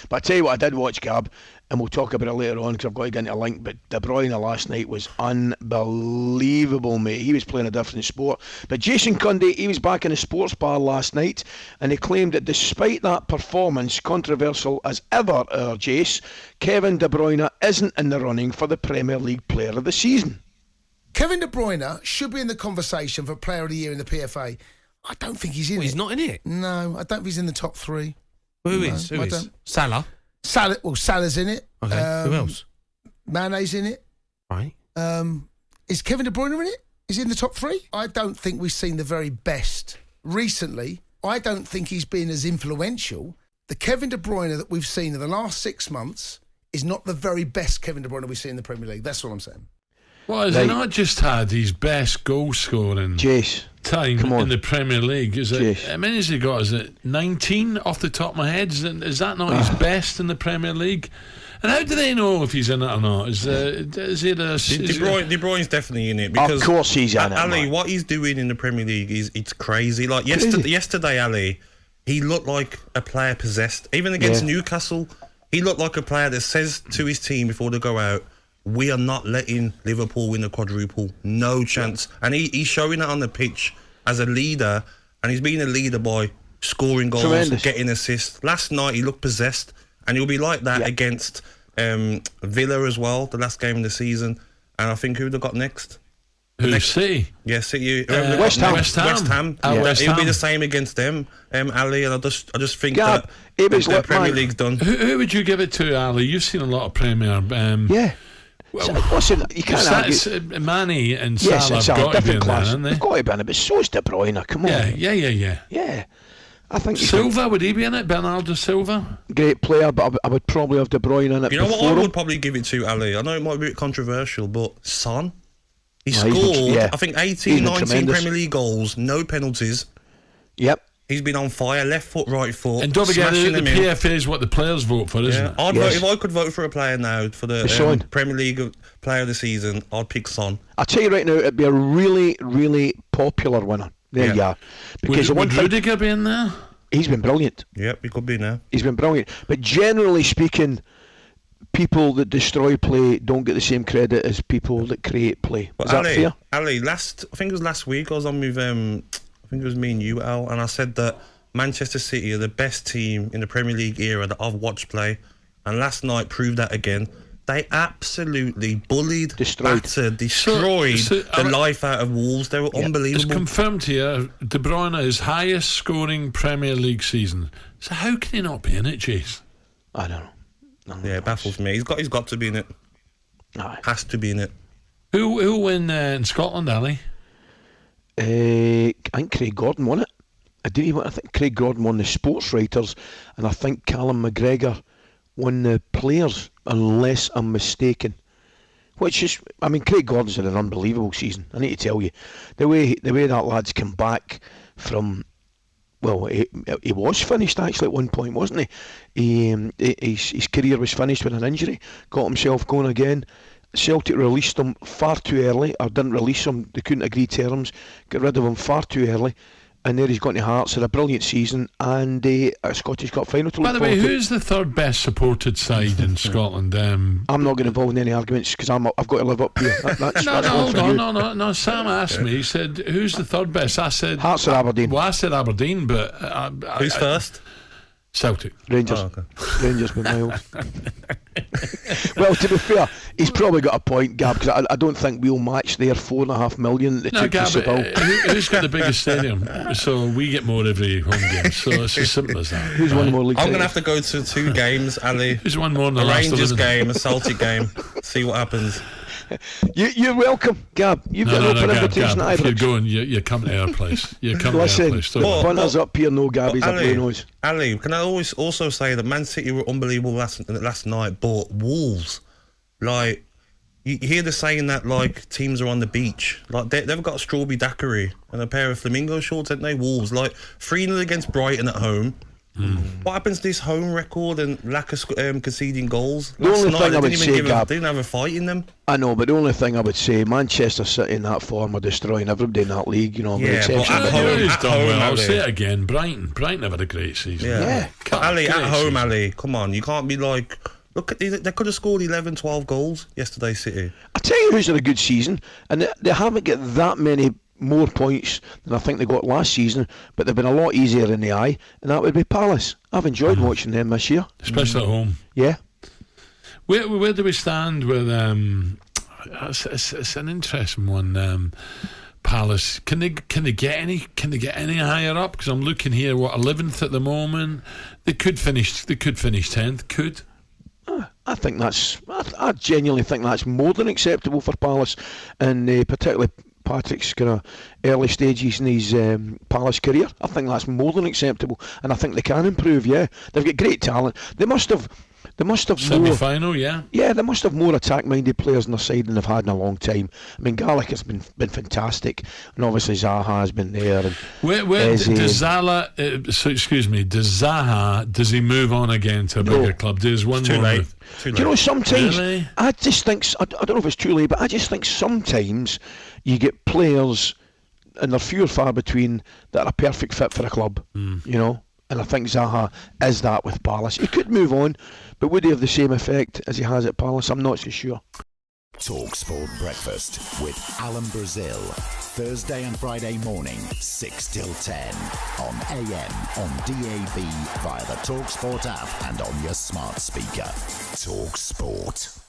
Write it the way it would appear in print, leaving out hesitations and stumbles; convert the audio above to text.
But I tell you what, I did watch, Gab, and we'll talk about it later on because I've got to get into a link. But De Bruyne last night was unbelievable, mate. He was playing a different sport. But Jason Cundy, he was back in a sports bar last night, and he claimed that despite that performance, controversial as ever, Jace, Kevin De Bruyne isn't in the running for the Premier League Player of the Season. Kevin De Bruyne should be in the conversation for Player of the Year in the PFA. I don't think he's in it. He's not in it? No, I don't think he's in the top three. Who is? Salah? Salah's in it. Okay, who else? Mane's in it. Right. Is Kevin De Bruyne in it? Is he in the top three? I don't think we've seen the very best recently. I don't think he's been as influential. The Kevin De Bruyne that we've seen in the last 6 months is not the very best Kevin De Bruyne we've seen in the Premier League. That's what I'm saying. Well, has he not just had his best goal scoring time in the Premier League? How many has he got? Is it 19 off the top of my head? Is that not his best in the Premier League? And how do they know if he's in it or not? De Bruyne's definitely in it. Because of course he's in it. Ali, what he's doing in the Premier League it's crazy. Like yesterday, Ali, he looked like a player possessed. Even against Newcastle, he looked like a player that says to his team before they go out, we are not letting Liverpool win the quadruple. No chance. And he's showing that on the pitch as a leader, and he's being a leader by scoring goals, getting assists. Last night he looked possessed, and he'll be like that against Villa as well, the last game of the season. And I think who they got next? City? Yeah, City. West Ham. He'll be the same against them, Ali. And I just think that the Premier League's done. Who would you give it to, Ali? You've seen a lot of Premier. Well, listen, you can't argue. Mane and Salah have got to be in there, haven't they? They've got to be in it, but so is De Bruyne. Come on. Yeah. I think Silva, would he be in it? Bernardo Silva? Great player, but I would probably have De Bruyne in it. You know what I would probably give it to, Ali? I know it might be a bit controversial, but Son. He scored, I think, 18, 19 Premier League goals, no penalties. Yep. He's been on fire, left foot, right foot. And don't forget, the PFA is what the players vote for, isn't it? Vote, if I could vote for a player now for the Premier League Player of the Season, I'd pick Son. I'll tell you right now, it'd be a really, really popular winner. There you are. Because would Rudiger be in there? He's been brilliant. Yep, he could be now. He's been brilliant. But generally speaking, people that destroy play don't get the same credit as people that create play. Is that fair? Ali, I think it was last week I was on with... I think it was me and you, Al, and I said that Manchester City are the best team in the Premier League era that I've watched play, and last night proved that again. They absolutely bullied, destroyed the life out of Wolves. They were unbelievable. It's confirmed here, De Bruyne is highest scoring Premier League season. So how can he not be in it, Jace? I don't know. It baffles me. He's got to be in it. Aye. Has to be in it. Who will win in Scotland, Ali? I think Craig Gordon won it. I think Craig Gordon won the sports writers, and I think Callum McGregor won the players, unless I'm mistaken. Which is, Craig Gordon's had an unbelievable season. I need to tell you, the way that lad's come back from. Well, he was finished actually at one point, wasn't he? His career was finished with an injury. Got himself going again. Celtic released him far too early, or didn't release him. They couldn't agree terms. Got rid of him far too early, and there he's gone to Hearts. Had a brilliant season and a Scottish Cup final to look forward to. By the way, who's the third best supported side in Scotland? I'm not getting involved in any arguments because I've got to live up here. No. Sam asked me. He said, "Who's the third best?" I said, Hearts or Aberdeen. Well, I said Aberdeen, but who's first? Celtic. Rangers. Oh, okay. Rangers with miles. Well, to be fair, he's probably got a point, Gab, because I don't think we'll match their $4.5 million that took Gab, to Seville. Who's got the biggest stadium? So we get more every home game. So it's as simple as that. Who's won more league? I'm going to have to go to 2 games, Ali. Who's won more than a Rangers game, a Celtic game. See what happens. You're welcome, Gab. You've got an open invitation Gab, either. If you're going, you're coming to our place. You're coming to our place. Punters up here, no Gabby's up blue nose. Ali, can I always also say that Man City were unbelievable last night, but Wolves, like, you hear the saying that, like, teams are on the beach. Like, they've got a strawberry daiquiri and a pair of flamingo shorts, haven't they? Wolves, like, 3-0 against Brighton at home. What happens to this home record and lack of conceding goals? The only thing I would say, Gab, they didn't have a fight in them. I know, but the only thing I would say, Manchester City in that form are destroying everybody in that league. You know, yeah, but I'll say it again. Brighton have had a great season. Yeah. Ali, at home, Ali, come on, you can't be like. Look at these, they could have scored 11, 12 goals yesterday, City. I tell you who's had a good season, and they haven't got that many more points than I think they got last season, but they've been a lot easier in the eye, and that would be Palace. I've enjoyed watching them this year, especially at home. Yeah. Where do we stand with? It's an interesting one. Palace, can they get any higher up? Because I'm looking here, 11th at the moment. They could finish 10th. Could. I genuinely think that's more than acceptable for Palace, and particularly Patrick's kind of early stages in his Palace career. I think that's more than acceptable, and I think they can improve. Yeah, they've got great talent. They must have semi-final, yeah. Yeah, they must have more attack-minded players on their side than they've had in a long time. I mean, Gallagher has been fantastic, and obviously Zaha has been there. And where does Zaha? Does he move on again to a bigger club? There's one too more. Late. Do you know, sometimes really? I just think, I don't know if it's too late, but I just think sometimes you get players, and they're few or far between, that are a perfect fit for a club. You know. And I think Zaha is that with Palace. He could move on, but would he have the same effect as he has at Palace? I'm not so sure. talkSPORT Breakfast with Alan Brazil. Thursday and Friday morning, 6 till 10. On AM, on DAB, via the talkSPORT app and on your smart speaker. talkSPORT.